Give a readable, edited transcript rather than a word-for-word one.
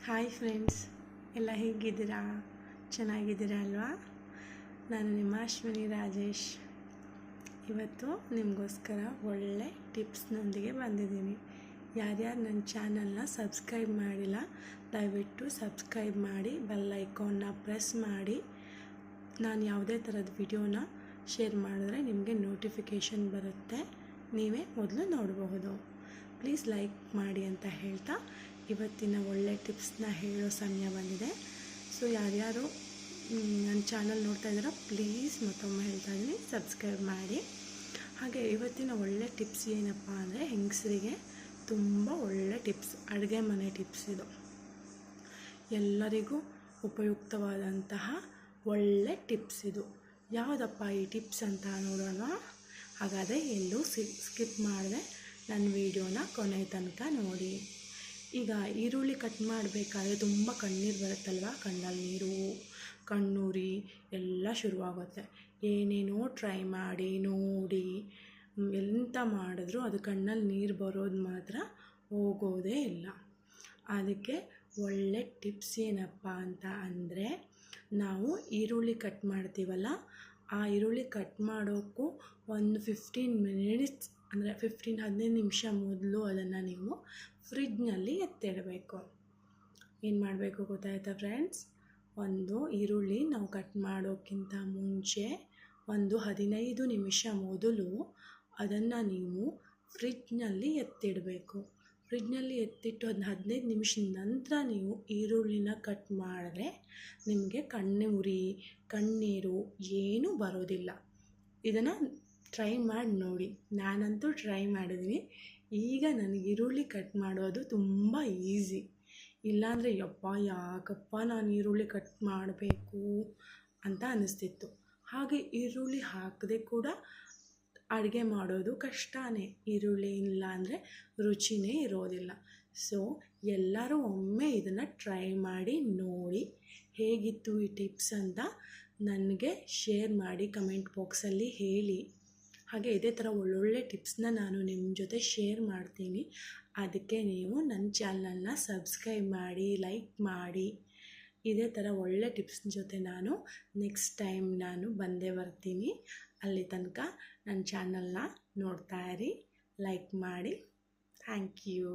Hi friends, ಎಲ್ಲ ಹೇಗಿದ್ದೀರಾ? ಚೆನ್ನಾಗಿದ್ದೀರಾ ಅಲ್ವಾ? ನಾನು ನಿಮ್ಮ ಅಶ್ವಿನಿ ರಾಜೇಶ್. ಇವತ್ತು ನಿಮಗೋಸ್ಕರ ಒಳ್ಳೆ ಟಿಪ್ಸ್ನೊಂದಿಗೆ ಬಂದಿದ್ದೀನಿ. ಯಾರ್ಯಾರು ನನ್ನ ಚಾನಲ್ನ ಸಬ್ಸ್ಕ್ರೈಬ್ ಮಾಡಿಲ್ಲ, ದಯವಿಟ್ಟು ಸಬ್ಸ್ಕ್ರೈಬ್ ಮಾಡಿ, ಬೆಲ್ ಐಕಾನ್ನ ಪ್ರೆಸ್ ಮಾಡಿ. ನಾನು ಯಾವುದೇ ಥರದ ವಿಡಿಯೋನ ಶೇರ್ ಮಾಡಿದ್ರೆ ನಿಮಗೆ ನೋಟಿಫಿಕೇಷನ್ ಬರುತ್ತೆ, ನೀವೇ ಮೊದಲು ನೋಡಬಹುದು. ಪ್ಲೀಸ್ ಲೈಕ್ ಮಾಡಿ ಅಂತ ಹೇಳ್ತಾ ಇವತ್ತಿನ ಒಳ್ಳೆ ಟಿಪ್ಸ್ನ ಹೇಳೋ ಸಮಯ ಬಂದಿದೆ. ಸೊ ಯಾರ್ಯಾರು ನನ್ನ ಚಾನಲ್ ನೋಡ್ತಾ ಇದ್ದೀರಾ, ಪ್ಲೀಸ್ ಮತ್ತೊಮ್ಮೆ ಹೇಳ್ತಾ ಇದ್ದೀನಿ, ಸಬ್ಸ್ಕ್ರೈಬ್ ಮಾಡಿ. ಹಾಗೆ ಇವತ್ತಿನ ಒಳ್ಳೆ ಟಿಪ್ಸ್ ಏನಪ್ಪ ಅಂದರೆ, ಹೆಂಗಸರಿಗೆ ತುಂಬ ಒಳ್ಳೆ ಟಿಪ್ಸ್, ಅಡುಗೆ ಮನೆ ಟಿಪ್ಸ್. ಇದು ಎಲ್ಲರಿಗೂ ಉಪಯುಕ್ತವಾದಂತಹ ಒಳ್ಳೆ ಟಿಪ್ಸ್. ಇದು ಯಾವುದಪ್ಪ ಈ ಟಿಪ್ಸ್ ಅಂತ ನೋಡೋಣ. ಹಾಗಾದರೆ ಎಲ್ಲೂ ಸ್ಕಿಪ್ ಮಾಡಿದೆ ನನ್ನ ವಿಡಿಯೋನ ಕೊನೆ ತನಕ ನೋಡಿ. ಈಗ ಈರುಳ್ಳಿ ಕಟ್ ಮಾಡಬೇಕಾದ್ರೆ ತುಂಬ ಕಣ್ಣೀರು ಬರುತ್ತಲ್ವ, ಕಣ್ಣಲ್ಲಿ ನೀರು, ಕಣ್ಣೂರಿ ಎಲ್ಲ ಶುರುವಾಗುತ್ತೆ. ಏನೇನೋ ಟ್ರೈ ಮಾಡಿ ನೋಡಿ, ಎಂತ ಮಾಡಿದ್ರೂ ಅದು ಕಣ್ಣಲ್ಲಿ ನೀರು ಬರೋದು ಮಾತ್ರ ಹೋಗೋದೇ ಇಲ್ಲ. ಅದಕ್ಕೆ ಒಳ್ಳೆ ಟಿಪ್ಸ್ ಏನಪ್ಪ ಅಂತ ಅಂದರೆ, ನಾವು ಈರುಳ್ಳಿ ಕಟ್ ಮಾಡ್ತೀವಲ್ಲ, ಆ ಈರುಳ್ಳಿ ಕಟ್ ಮಾಡೋಕ್ಕೂ ಒಂದು 15 ಮಿನಿಟ್ಸ್ ಅಂದರೆ 15 ನಿಮಿಷ ಮೊದಲು ಅದನ್ನು ನೀವು ಫ್ರಿಡ್ಜ್ನಲ್ಲಿ ಎತ್ತಿಡಬೇಕು. ಏನು ಮಾಡಬೇಕು ಗೊತ್ತಾಯ್ತಾ ಫ್ರೆಂಡ್ಸ್? ಒಂದು ಈರುಳ್ಳಿ ನಾವು ಕಟ್ ಮಾಡೋಕ್ಕಿಂತ ಮುಂಚೆ ಒಂದು 15 ನಿಮಿಷ ಮೊದಲು ಅದನ್ನು ನೀವು ಫ್ರಿಡ್ಜ್ನಲ್ಲಿ ಎತ್ತಿಡಬೇಕು. ಫ್ರಿಡ್ಜ್ನಲ್ಲಿ ಎತ್ತಿಟ್ಟು ಅದನ್ನ 15 ನಿಮಿಷದ ನಂತರ ನೀವು ಈರುಳ್ಳಿನ ಕಟ್ ಮಾಡಿದ್ರೆ ನಿಮಗೆ ಕಣ್ಣುರಿ, ಕಣ್ಣೀರು ಏನೂ ಬರೋದಿಲ್ಲ. ಇದನ್ನು ಟ್ರೈ ಮಾಡಿ ನೋಡಿ. ನಾನಂತೂ ಟ್ರೈ ಮಾಡಿದ್ದೀನಿ. ಈಗ ನನಗೆ ಈರುಳ್ಳಿ ಕಟ್ ಮಾಡೋದು ತುಂಬ ಈಸಿ. ಇಲ್ಲಾಂದರೆ ಯಾಕಪ್ಪ ನಾನು ಈರುಳ್ಳಿ ಕಟ್ ಮಾಡಬೇಕು ಅಂತ ಅನ್ನಿಸ್ತಿತ್ತು. ಹಾಗೆ ಈರುಳ್ಳಿ ಹಾಕದೆ ಕೂಡ ಅಡುಗೆ ಮಾಡೋದು ಕಷ್ಟನೇ. ಈರುಳ್ಳಿ ಇಲ್ಲ ಅಂದರೆ ರುಚಿನೇ ಇರೋದಿಲ್ಲ. ಸೊ ಎಲ್ಲರೂ ಒಮ್ಮೆ ಇದನ್ನು ಟ್ರೈ ಮಾಡಿ ನೋಡಿ. ಹೇಗಿತ್ತು ಈ ಟಿಪ್ಸ್ ಅಂತ ನನಗೆ ಶೇರ್ ಮಾಡಿ, ಕಮೆಂಟ್ ಬಾಕ್ಸಲ್ಲಿ ಹೇಳಿ. ಹಾಗೆ ಇದೇ ಥರ ಒಳ್ಳೊಳ್ಳೆ ಟಿಪ್ಸ್ನ ನಾನು ನಿಮ್ಮ ಜೊತೆ ಶೇರ್ ಮಾಡ್ತೀನಿ. ಅದಕ್ಕೆ ನೀವು ನನ್ನ ಚಾನಲ್ನ ಸಬ್ಸ್ಕ್ರೈಬ್ ಮಾಡಿ, ಲೈಕ್ ಮಾಡಿ. ಇದೇ ಥರ ಒಳ್ಳೆ ಟಿಪ್ಸ್ನ ಜೊತೆ ನಾನು ನೆಕ್ಸ್ಟ್ ಟೈಮ್ ನಾನು ಬಂದೇ ಬರ್ತೀನಿ. ಅಲ್ಲಿ ತನಕ ನನ್ನ ಚಾನಲ್ನ ನೋಡ್ತಾ ಇರಿ, ಲೈಕ್ ಮಾಡಿ. Thank you.